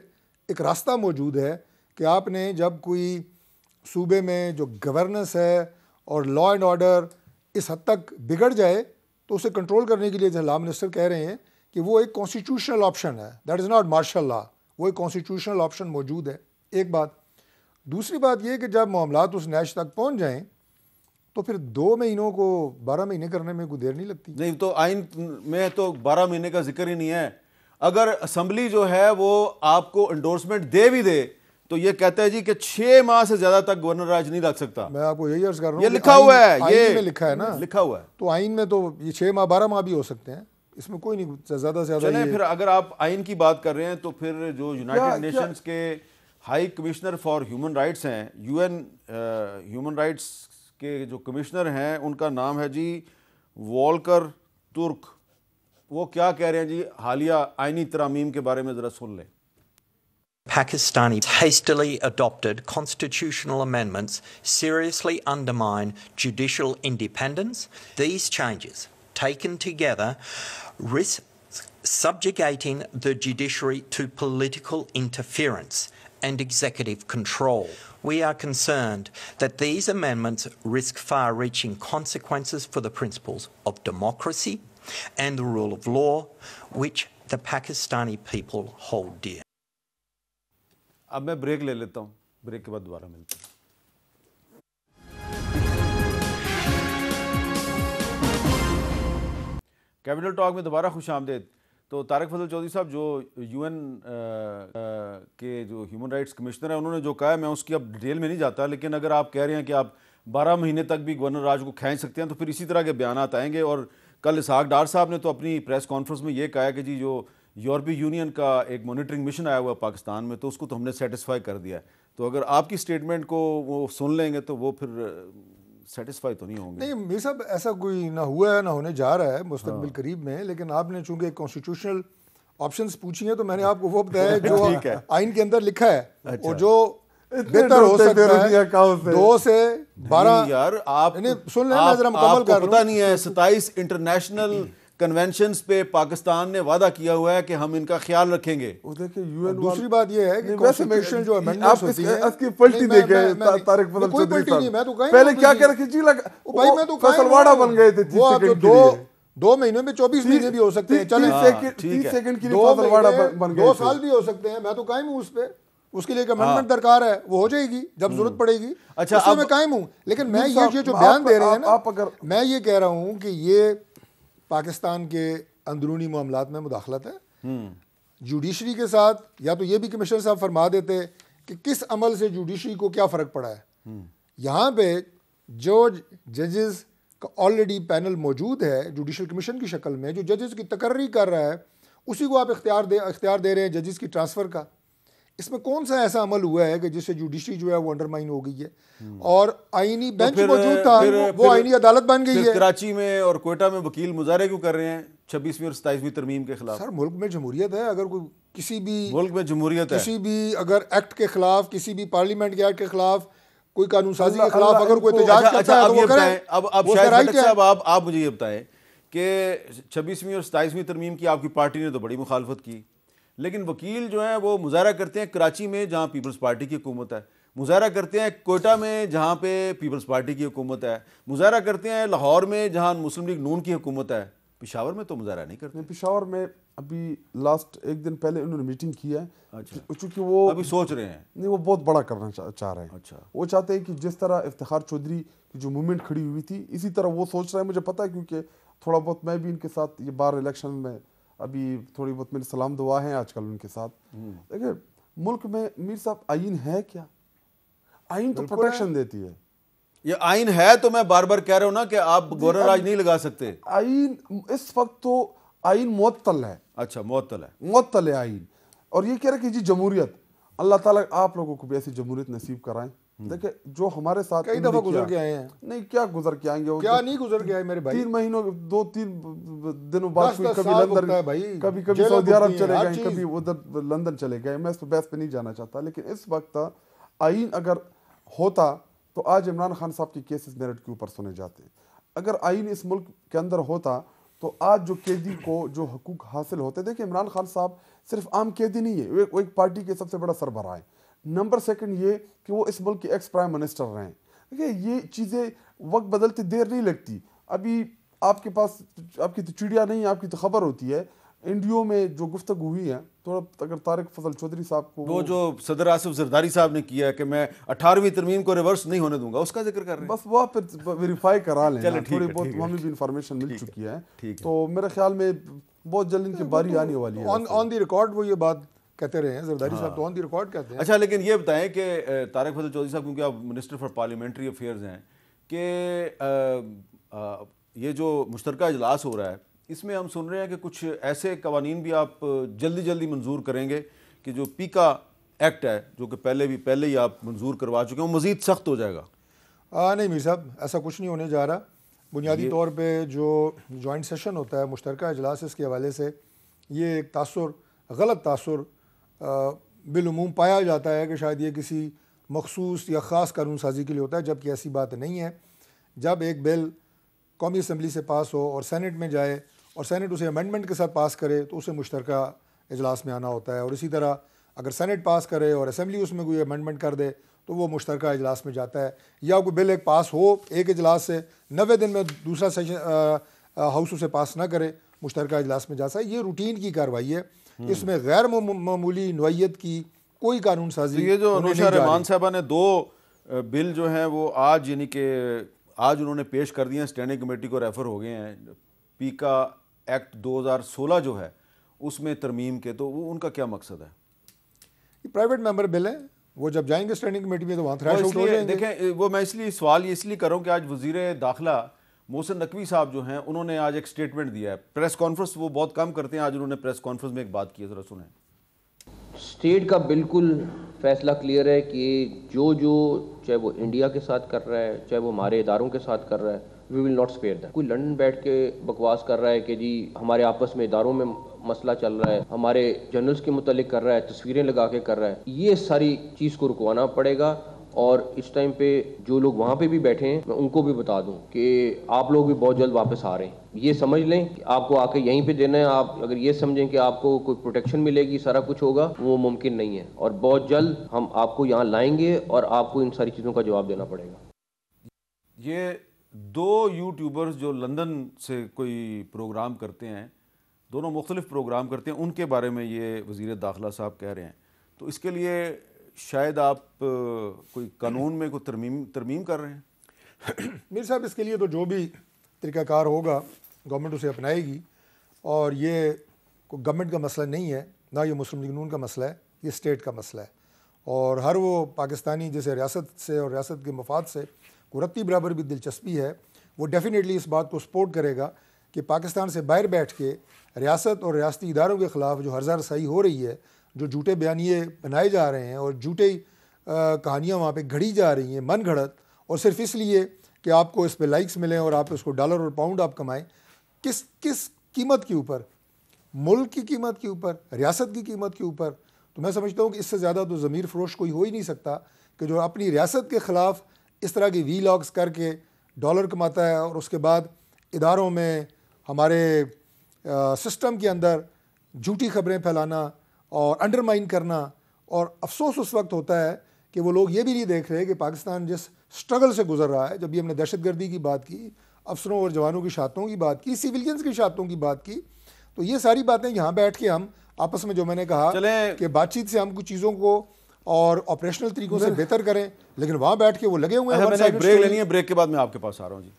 एक रास्ता मौजूद है कि आपने जब कोई सूबे में जो गवर्नेंस है और लॉ एंड ऑर्डर इस हद तक बिगड़ जाए तो उसे कंट्रोल करने के लिए जैसे लॉ मिनिस्टर कह रहे हैं कि वो एक कॉन्स्टिट्यूशनल ऑप्शन है, that is not martial law, वो एक कॉन्स्टिट्यूशनल ऑप्शन मौजूद है। एक बात। दूसरी बात ये कि जब मामलात उस नैश तक पहुंच जाएं तो फिर 2 महीनों को 12 महीने करने में कोई देर नहीं लगती। नहीं तो आइन में तो 12 महीने का जिक्र ही नहीं है। अगर असम्बली जो है वो आपको एंडोर्समेंट दे भी दे तो ये कहता है जी कि 6 माह से ज्यादा तक गवर्नर राज नहीं लग सकता। मैं आपको यही अर्ज कर रहा हूँ, ये लिखा हुआ है, ये में लिखा है ना, लिखा हुआ है। तो आइन में तो ये 6 माह 12 माह भी हो सकते हैं, इसमें कोई नहीं ज्यादा से ज्यादा। फिर अगर आप आइन की बात कर रहे हैं तो फिर जो यूनाइटेड नेशंस के high commissioner for human rights हैं, यूएन ह्यूमन राइट्स के जो कमिश्नर हैं उनका नाम है जी वॉल्कर तुर्क। वो क्या कह रहे हैं जी हालिया आइनी तरामीम के बारे में ज़रा सुन लें। Pakistani hastily adopted constitutional amendments seriously undermine judicial independence. These changes, taken together, risk subjugating the judiciary to political interference and executive control. We are concerned that these amendments risk far-reaching consequences for the principles of democracy and the rule of law, which the Pakistani people hold dear. अब मैं break ले लेता हूँ, break के बाद दोबारा मिलते हैं। कैपिटल टॉक में दोबारा खुश आमदेद। तो तारिक फजल चौधरी साहब जो यूएन के जो ह्यूमन राइट्स कमिश्नर हैं उन्होंने जो कहा है मैं उसकी अब डिटेल में नहीं जाता, लेकिन अगर आप कह रहे हैं कि आप 12 महीने तक भी गवर्नर राज को खींच सकते हैं तो फिर इसी तरह के बयान आएंगे। और कल इसहाक डार साहब ने तो अपनी प्रेस कॉन्फ्रेंस में ये कहा है कि जी जो यूरोपीय यूनियन का एक मॉनिटरिंग मिशन आया हुआ है पाकिस्तान में तो उसको तो हमने सेटिस्फाई कर दिया है। तो अगर आपकी स्टेटमेंट को वो सुन लेंगे तो वो फिर सेटिस्फाई तो नहीं होंगे। नहीं मेरे साहब, ऐसा कोई ना हुआ है ना होने जा रहा है मुस्तकबिल करीब में, लेकिन आपने चूंकि कॉन्स्टिट्यूशनल ऑप्शंस पूछी हैं तो मैंने आपको वो बताया जो आइन के अंदर लिखा है और जो बेहतर हो सकता है 2 से 12। यार आप सुन लें, मैं जरा मुकम्मल कर लूं। पता नहीं है 27 इंटरनेशनल कन्वेंशंस पे पाकिस्तान ने वादा किया हुआ है कि हम इनका ख्याल रखेंगे। दूसरी बात यह है कि कॉन्स्टिट्यूशन जो अमेंडमेंट्स होती है इसकी पलटी देके तारिक फजल चौधरी साहब पहले क्या कह रखी जी लगा भाई मैं तो फसलवाड़ा बन गए थे 30 सेकंड के लिए। 2 महीनों में 24 महीने भी हो सकते हैं, चलें 30 सेकंड के लिए फसलवाड़ा बन गए, 2 साल भी हो सकते हैं। मैं तो कायम हूँ उस पे, उसके लिए एक अमेंडमेंट दरकार है, वो हो जाएगी जब जरूरत पड़ेगी। अच्छा अब मैं कायम हूँ, लेकिन मैं ये जो बयान दे रहे हैं ना, मैं ये कह रहा हूँ कि ये पाकिस्तान के अंदरूनी मामलात में मुदाखलत है। जुडिशरी के साथ या तो ये भी कमिश्नर साहब फरमा देते कि किस अमल से जुडिशरी को क्या फ़र्क पड़ा है। यहाँ पे जो जजेस का ऑलरेडी पैनल मौजूद है जुडिशल कमीशन की शक्ल में, जो जजेस की तकर्री कर रहा है, उसी को आप इख्तियार दे रहे हैं जजेस की ट्रांसफ़र का। इसमें कौन सा ऐसा अमल हुआ है कि जिससे जुडिशरी जो है वो अंडरमाइन हो गई है और आईनी बेंच मौजूद था, वो आईनी अदालत बन गई है। कराची में और कोयटा में वकील मुजाहरे क्यों कर रहे हैं 26वीं और 27वीं तरमीम के खिलाफ? सर मुल्क में जमहूरियत है, अगर कोई किसी भी मुल्क में जमहूरियत है, किसी भी अगर एक्ट के खिलाफ, किसी भी पार्लियामेंट के एक्ट के खिलाफ, कोई कानून साजी के खिलाफ अगर कोई एहतजाज करता है तो वो करें। अब शायद साहब आप मुझे ये बताएं कि 26वीं और 27वीं तरमीम की आपकी पार्टी ने तो बड़ी मुखालफत की, लेकिन वकील जो हैं वो मुजाहरा करते हैं कराची में जहाँ पीपल्स पार्टी की हुकूमत है, मुजाहरा करते हैं कोयटा में जहाँ पे पीपल्स पार्टी की हुकूमत है, मुजाहरा करते हैं लाहौर में जहाँ मुस्लिम लीग नून की हुकूमत है। पेशावर में तो मुजाहरा नहीं करते। पेशावर में अभी लास्ट एक दिन पहले उन्होंने मीटिंग की है। अच्छा। चूँकि वो अभी सोच रहे हैं, नहीं वो बहुत बड़ा करना चाह रहे हैं। अच्छा। वो चाहते हैं कि जिस तरह इफ्तिखार चौधरी की जो मूवमेंट खड़ी हुई थी इसी तरह वो सोच रहे हैं। मुझे पता है क्योंकि थोड़ा बहुत मैं भी इनके साथ ये बार इलेक्शन में अभी थोड़ी बहुत मेरी सलाम दुआ है आजकल उनके साथ। देखिए मुल्क में मीर साहब आइन है क्या? आइन तो प्रोटेक्शन देती है। ये आइन है तो मैं बार बार कह रहा हूँ ना कि आप गवर्नर राज नहीं लगा सकते। आइन इस वक्त तो आइन मुअत्तल है। अच्छा, मुअत्तल है, मुअत्तल है आइन। और ये कह रहे कि जी जमहूरियत, अल्लाह ताला आप लोगों को भी ऐसी जमहूरियत नसीब कराएं। देखिए जो हमारे साथ कई दफा गुजर के आए हैं। नहीं क्या गुजर के आएंगे, क्या नहीं गुजर के आए मेरे भाई। 3 महीनों 2-3 दिनों बाद कभी लंदन, कभी सऊदी अरब चले गए, कभी उधर लंदन चले गए। मैं इस पर बहस पे नहीं जाना चाहता, लेकिन इस वक्त आइन अगर होता तो आज इमरान खान साहब के केसेस मेरिट के ऊपर सुने जाते। अगर आइन इस मुल्क के अंदर होता तो आज जो कैदी को जो हकूक हासिल होते। देखिए इमरान खान साहब सिर्फ आम कैदी नहीं है, वो एक पार्टी के सबसे बड़ा सरबराह है। नंबर 2 ये कि वो इस मुल्क के एक्स प्राइम मिनिस्टर रहे हैं। देखिए ये चीज़ें वक्त बदलते देर नहीं लगती। अभी आपके पास आपकी तो चिड़िया नहीं, आपकी तो खबर होती है। इंडियो में जो गुफ्तगू हुई है, थोड़ा अगर तारिक फजल चौधरी साहब को वो जो सदर आसिफ जरदारी साहब ने किया है कि मैं 18वीं तरमीम को रिवर्स नहीं होने दूंगा, उसका जिक्र कर रहे हैं। बस वो आप वेरीफाई करा लें। थोड़ी बहुत हमें भी इंफॉर्मेशन मिल चुकी है, तो मेरे ख्याल में बहुत जल्द इनकी बारी आने वाली है। ऑन द रिकॉर्ड वो ये बात कहते रहे हैं जरदारी साहब, तो ऑन द रिकॉर्ड कहते हैं। अच्छा, लेकिन ये बताएं कि तारिक फजल चौधरी साहब, क्योंकि आप मिनिस्टर फॉर पार्लियामेंट्री अफेयर्स हैं, कि ये जो मुश्तरका इजलास हो रहा है इसमें हम सुन रहे हैं कि कुछ ऐसे कवानीन भी आप जल्दी मंजूर करेंगे कि जो पीका एक्ट है, जो कि पहले ही आप मंजूर करवा चुके हैं, वो मज़ीद सख्त हो जाएगा। नहीं मीर साहब, ऐसा कुछ नहीं होने जा रहा। बुनियादी तौर पे जो जॉइंट सेशन होता है मुश्तरका इजलास, इसके हवाले से ये एक गलत तासुर बिलुमूम पाया जाता है कि शायद ये किसी मखसूस या ख़ास कानून साजी के लिए होता है, जबकि ऐसी बात नहीं है। जब एक बिल कौमी असम्बली से पास हो और सेनेट में जाए और सेनेट उसे अमेंडमेंट के साथ पास करे तो उसे मुश्तरका इजलास में आना होता है। और इसी तरह अगर सेनेट पास करे और असम्बली उसमें कोई अमेंडमेंट कर दे तो वो मुश्तरका इजलास में जाता है। या कोई बिल एक पास हो एक इजलास से 90 दिन में दूसरा सेशन हाउस उसे पास ना करे, मुश्तरका इजलास में जाता है। ये रूटीन की कार्रवाई है, इसमें गैर मामूली नौइयत की कोई कानून साजी। ये जो अनुशा रहमान साहबा ने 2 बिल जो हैं वो आज यानी कि आज उन्होंने पेश कर दिए हैं, स्टैंडिंग कमेटी को रेफ़र हो गए हैं। पीका एक्ट 2016 जो है उसमें तरमीम के, तो वो उनका क्या मकसद है? ये प्राइवेट मेंबर बिल है, वो जब जाएंगे स्टैंडिंग कमेटी में तो वहाँ थ्रैश आउट हो जाएंगे। देखें, वो मैं सवाल इसलिए कर रहा हूँ कि आज वज़ीर दाखिला मोहसिन नकवी साहब जो हैं उन्होंने आज एक स्टेटमेंट दिया है। प्रेस कॉन्फ्रेंस वो बहुत कम करते हैं, आज उन्होंने प्रेस कॉन्फ्रेंस में एक बात की है, ज़रा सुनें। स्टेट का बिल्कुल फैसला क्लियर है कि जो चाहे वो इंडिया के साथ कर रहा है, चाहे वो हमारे इदारों के साथ कर रहा है, we will not spare that. कोई लंदन बैठ के बकवास कर रहा है कि जी हमारे आपस में इदारों में मसला चल रहा है, हमारे जर्नल्स के मुतालिक कर रहा है, तस्वीरें लगा के कर रहा है, ये सारी चीज़ को रुकवाना पड़ेगा। और इस टाइम पे जो लोग वहाँ पे भी बैठे हैं, मैं उनको भी बता दूं कि आप लोग भी बहुत जल्द वापस आ रहे हैं। ये समझ लें कि आपको आके यहीं पे देना है। आप अगर ये समझें कि आपको कोई प्रोटेक्शन मिलेगी, सारा कुछ होगा, वो मुमकिन नहीं है। और बहुत जल्द हम आपको यहाँ लाएंगे और आपको इन सारी चीज़ों का जवाब देना पड़ेगा। ये 2 यूट्यूबर्स जो लंदन से कोई प्रोग्राम करते हैं, दोनों मुख्तलिफ प्रोग्राम करते हैं, उनके बारे में ये वज़ीर दाखिला साहब कह रहे हैं। तो इसके लिए शायद आप कोई कानून में कोई तरमीम कर रहे हैं? मीर साहब, इसके लिए तो जो भी तरीक़ाकार होगा गवर्नमेंट उसे अपनाएगी। और ये कोई गवर्नमेंट का मसला नहीं है, ना ये मुस्लिम लीग नून का मसला है, ये स्टेट का मसला है। और हर वो पाकिस्तानी जैसे रियासत से और रियासत के मफाद से को रत्ती बराबर भी दिलचस्पी है, वो डेफिनेटली इस बात को सपोर्ट करेगा कि पाकिस्तान से बाहर बैठ के रियासत और रियासती इदारों के ख़िलाफ़ जो हर्जा रसाई हो रही है, जो झूठे बयानिए बनाए जा रहे हैं और झूठे कहानियाँ वहाँ पे घड़ी जा रही हैं मन घड़त, और सिर्फ इसलिए कि आपको इस पे लाइक्स मिलें और आप इसको डॉलर और पाउंड आप कमाएं, किस कीमत के ऊपर? मुल्क की कीमत के ऊपर, रियासत की कीमत के ऊपर। तो मैं समझता हूँ कि इससे ज़्यादा तो ज़मीर फरोश कोई हो ही नहीं सकता कि जो अपनी रियासत के ख़िलाफ़ इस तरह की वीलॉग्स करके डॉलर कमाता है और उसके बाद इदारों में हमारे सिस्टम के अंदर झूठी खबरें फैलाना और अंडरमाइन करना। और अफसोस उस वक्त होता है कि वो लोग ये भी नहीं देख रहे कि पाकिस्तान जिस स्ट्रगल से गुजर रहा है, जब भी हमने दहशतगर्दी की बात की, अफसरों और जवानों की शहादतों की बात की, सिविलियंस की शहादतों की बात की। तो ये सारी बातें यहाँ बैठ के हम आपस में, जो मैंने कहा कि बातचीत से हम कुछ चीज़ों को और ऑपरेशनल तरीकों से बेहतर करें, लेकिन वहाँ बैठ के वो लगे हुए हैं। मैंने एक ब्रेक लेनी है, ब्रेक के बाद मैं आपके पास आ रहा हूँ जी।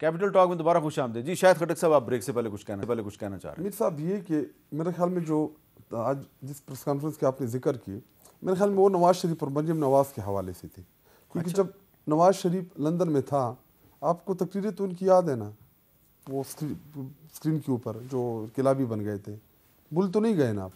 कैपिटल टॉक में दोबारा खुश आमदीद जी। शायद खटक साहब, आप ब्रेक से पहले कुछ कहना चाह रहे हैं। मीर साहब, ये कि मेरे ख्याल में जो आज जिस प्रेस कॉन्फ्रेंस के आपने जिक्र की, मेरे ख्याल में वो नवाज शरीफ और मरियम नवाज के हवाले से थी, क्योंकि जब नवाज शरीफ लंदन में था, आपको तकरीरें तो उनकी याद है ना, वो स्क्रीन के ऊपर जो किलाबी बन गए थे, भूल तो नहीं गए ना आप?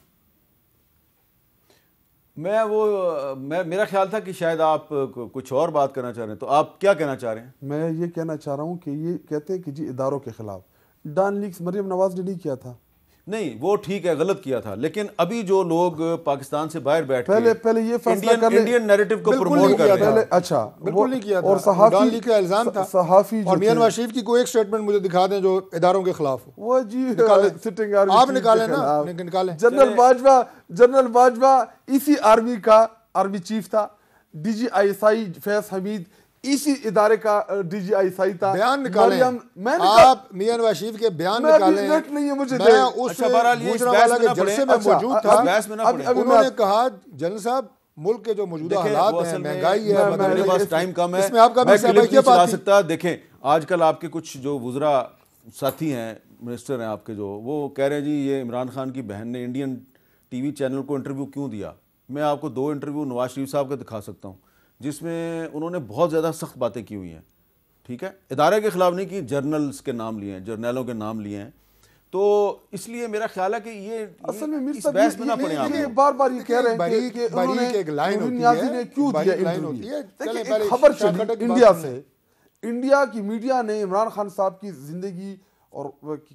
मेरा ख्याल था कि शायद आप कुछ और बात करना चाह रहे हैं, तो आप क्या कहना चाह रहे हैं? मैं ये कहना चाह रहा हूँ कि ये कहते हैं कि जी इदारों के खिलाफ डॉन लीक्स मरियम नवाज ने नहीं किया था। नहीं, वो ठीक है, गलत किया था, लेकिन अभी जो लोग पाकिस्तान से बाहर बैठ पहले ये फैसला कर इंडियन नैरेटिव को प्रमोट कर रहे हैं। अच्छा, बिल्कुल नहीं किया था। और सहाफी लीक का इल्जाम था, सहाफी और मियां नवाज शरीफ की कोई एक स्टेटमेंट मुझे दिखा दें जो इदारों के खिलाफ हो। वो जी सिटिंग आर्मी आप निकालें ना, निकालें। जनरल बाजवा इसी आर्मी का आर्मी चीफ था, DGISI फैज हमीद इसी इदारे का DGISI था। बयान निकालें, आप मियां नवाज शरीफ के बयान निकालें। नहीं है मुझे, मैं उस गुजरांवाला के जलसे में मौजूद था, उन्होंने कहा जनरल साहब मुल्क के जो मौजूदा हालात हैं, महंगाई है, मेरे पास टाइम कम है, इसमें आपका भी चला सकता। देखें, आजकल आपके कुछ जो वुज़रा साथी हैं, मिनिस्टर हैं आपके, जो वो कह रहे हैं जी ये इमरान खान की बहन ने इंडियन TV चैनल को इंटरव्यू क्यों दिया। मैं आपको 2 इंटरव्यू नवाज शरीफ साहब का दिखा सकता हूँ, जिसमें उन्होंने बहुत ज़्यादा सख्त बातें की हुई हैं। ठीक है, इदारे के खिलाफ नहीं की, जर्नल्स के नाम लिए हैं, जर्नलों के नाम लिए हैं। तो इसलिए मेरा ख्याल है कि ये असल में इस बहस में ना पड़े आप। बार ये कह रहे हैं कि उन्होंने नियाज़ी ने क्यों दिया इंटरव्यू। देखिए, खबर चली इंडिया से, इंडिया की मीडिया ने इमरान खान साहब की जिंदगी और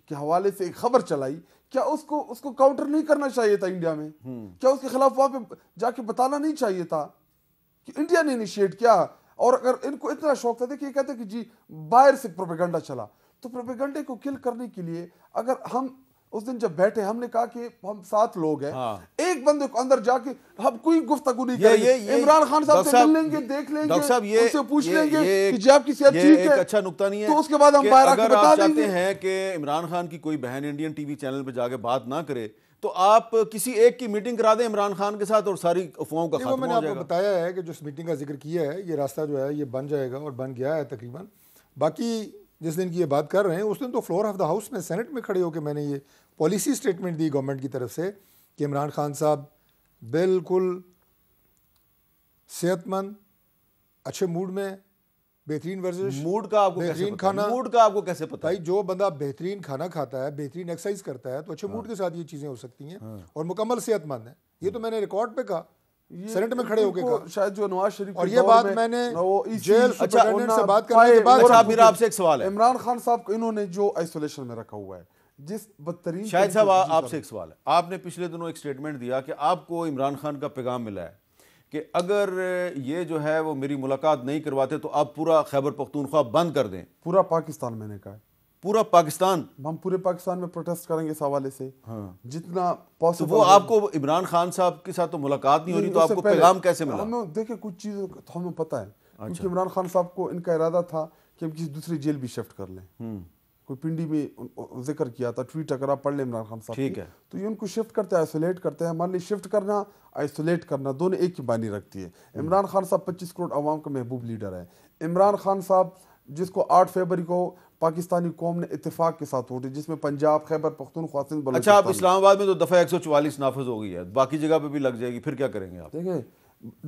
के हवाले से एक खबर चलाई, क्या उसको काउंटर नहीं करना चाहिए था इंडिया में? क्या उसके खिलाफ वहां पे जाके बताना नहीं चाहिए था कि इंडिया ने इनिशिएट किया? और अगर इनको इतना शौक था, देखिए कहते कि जी बाहर से प्रोपेगेंडा चला, तो प्रोपेगेंडे को किल करने के लिए अगर हम उस दिन जब बैठे, हमने कहा कि हम 7 लोग हैं, एक बंदे को अंदर जाके हम कोई गुफ्तगू नहीं करेंगे, इमरान खान साहब से मिल लेंगे, देख लेंगे, उनसे पूछ लेंगे कि जी आपकी सेहत ठीक है, अच्छा नुक्ता नहीं है, तो उसके बाद हम बाहर आके बता देंगे। चाहते हैं कि इमरान खान की कोई बहन इंडियन TV चैनल पर जाके बात ना करे, तो आप किसी एक की मीटिंग करा दें इमरान खान के साथ और सारी अफवाहों का खात्मा हो जाएगा। मैंने आपको बताया है कि जो मीटिंग का जिक्र किया है, ये रास्ता जो है ये बन जाएगा और बन गया है तकरीबन। बाकी जिस दिन की ये बात कर रहे हैं, उस दिन तो फ्लोर ऑफ द हाउस में सेनेट में खड़े होकर मैंने ये पॉलिसी स्टेटमेंट दी गवर्नमेंट की तरफ से कि इमरान खान साहब बिल्कुल सेहतमंद, अच्छे मूड में, बेहतरीन वर्जिश, मूड का आपको बेहतरीन खाना, मूड का आपको कैसे पता? भाई जो बंदा बेहतरीन खाना खाता है, बेहतरीन एक्सरसाइज करता है, तो अच्छे मूड के साथ ये चीज़ें हो सकती हैं और मुकम्मल सेहतमंद है। ये तो मैंने रिकॉर्ड पे कहा, सेनेट में खड़े होके कहा, शायद जो नवाज शरीफ, और ये बात मैंने जेल सुपरिटेंडेंट से बात करने के बाद। मेरा आपसे एक सवाल है, इमरान खान साहब को इन्होंने जो आइसोलेशन में रखा हुआ है, जिस बदतरीन, शायद साहब आपसे एक सवाल है, आपने पिछले दिनों एक स्टेटमेंट दिया कि आपको इमरान खान का पैगाम मिला है कि अगर ये जो है वो मेरी मुलाकात नहीं करवाते तो आप पूरा खैबर पख्तूनख्वा बंद कर दें। पूरा पाकिस्तान, मैंने कहा है पूरा पाकिस्तान, हम पूरे पाकिस्तान में प्रोटेस्ट करेंगे इस हवाले से। जितना पॉसिबल। तो वो आपको इमरान खान साहब के साथ तो मुलाकात नहीं हो रही, तो आपको पैगाम कैसे मिला? हमें देखिए कुछ चीज़ें तो हमें पता है, क्योंकि इमरान खान साहब को इनका इरादा था कि हम किसी दूसरी जेल भी शिफ्ट कर लें। कोई पिंडी में जिक्र किया था, ट्वीट अगर आप पढ़ लें इमरान खान साहब, ठीक है, तो ये उनको शिफ्ट करते हैं, आइसोलेट करते हैं। मान ली शिफ्ट करना, आइसोलेट करना, दोनों एक ही बानी रखती है। इमरान खान साहब 25 करोड़ अवाम का महबूब लीडर है। इमरान खान साहब जिसको 8 फरवरी को पाकिस्तानी कौम ने इत्तेफाक के साथ वोटे, जिसमें पंजाब, खैबर पख्तूनख्वा, सिंध, अच्छा, आप इस्लामाबाद में तो दफ़ा 144 नाफिज हो गई है, बाकी जगह पे भी लग जाएगी, फिर क्या करेंगे आप? देखिए,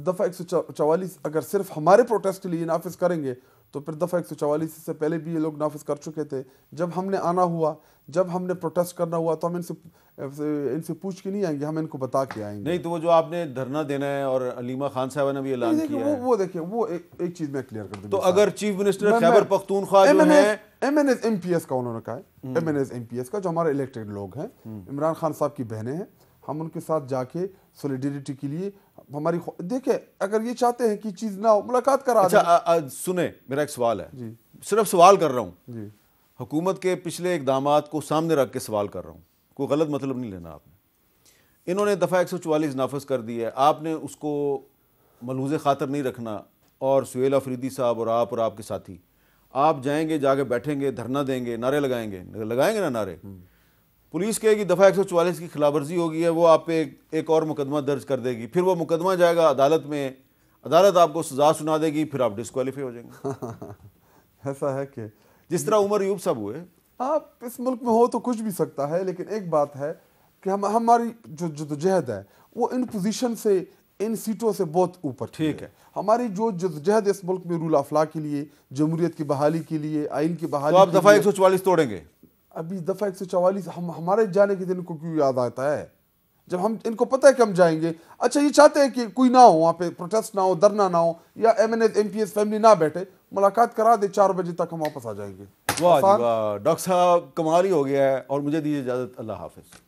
दफ़ा 144 अगर सिर्फ हमारे प्रोटेस्ट के लिए नाफिज करेंगे तो फिर दफ़ा 144 से पहले भी ये लोग नाफिज कर चुके थे। जब हमने आना हुआ, जब हमने प्रोटेस्ट करना हुआ, तो हम इनसे पूछ के नहीं आएंगे, हम इनको बता के आएंगे। नहीं तो वो जो आपने धरना देना है और अलीमा खान साहब ने भी ऐलान किया है, वो देखिए, वो एक चीज़ मैं क्लियर कर दूं। तो अगर चीफ मिनिस्टर खैबर पख्तूनख्वा जो है, MNS MPS का उन्होंने कहा है, MNS MPS का जो हमारे इलेक्टेड लोग हैं, इमरान खान साहब की बहनें हैं, हम उनके साथ जाके सॉलिडेरिटी के लिए हमारी, देखिए अगर ये चाहते हैं कि चीज़ ना हो, मुलाकात करा। अच्छा सुने, मेरा एक सवाल है जी, सिर्फ सवाल कर रहा हूँ जी, हुकूमत के पिछले इकदामात को सामने रख के सवाल कर रहा हूँ, कोई गलत मतलब नहीं लेना आपने। इन्होंने दफ़ा 144 नाफज कर दी है, आपने उसको मलूज़ ख़ातर नहीं रखना, और सुहेल अफरीदी साहब और आपके साथी, आप जाएंगे, जाके बैठेंगे, धरना देंगे, नारे लगाएंगे ना नारे। पुलिस कहेगी दफ़ा 144 की खिलाफवर्जी होगी है, वो आप पे एक और मुकदमा दर्ज कर देगी, फिर वो मुकदमा जाएगा अदालत में, अदालत आपको सज़ा सुना देगी, फिर आप डिस्क्वालीफाई हो जाएंगे। ऐसा है कि जिस तरह उमर यूब साहब हुए। आप इस मुल्क में हो तो कुछ भी सकता है, लेकिन एक बात है कि हमारी जो जद्दोजहद है वो इन पोजीशन से, इन सीटों से बहुत ऊपर। ठीक है, हमारी जो जद्दोजहद इस मुल्क में रूल ऑफ लॉ के लिए, जमहूरियत की बहाली के लिए, आइन की बहाली, तो आप दफ़ा 144 तोड़ेंगे? अभी दफ़ा 144 हमारे जाने के दिन को क्यों याद आता है, जब हम इनको पता है कि हम जाएंगे। अच्छा, ये चाहते हैं कि कोई ना हो वहाँ पे, प्रोटेस्ट ना हो, धरना ना हो, या MNA MPS फैमिली ना बैठे, मुलाकात करा दे, 4 बजे तक हम वापस आ जाएंगे। वाह जी वाह, डॉक्टर साहब कमाल ही हो गया है। और मुझे दीजिए इजाज़त, अल्लाह हाफिज़।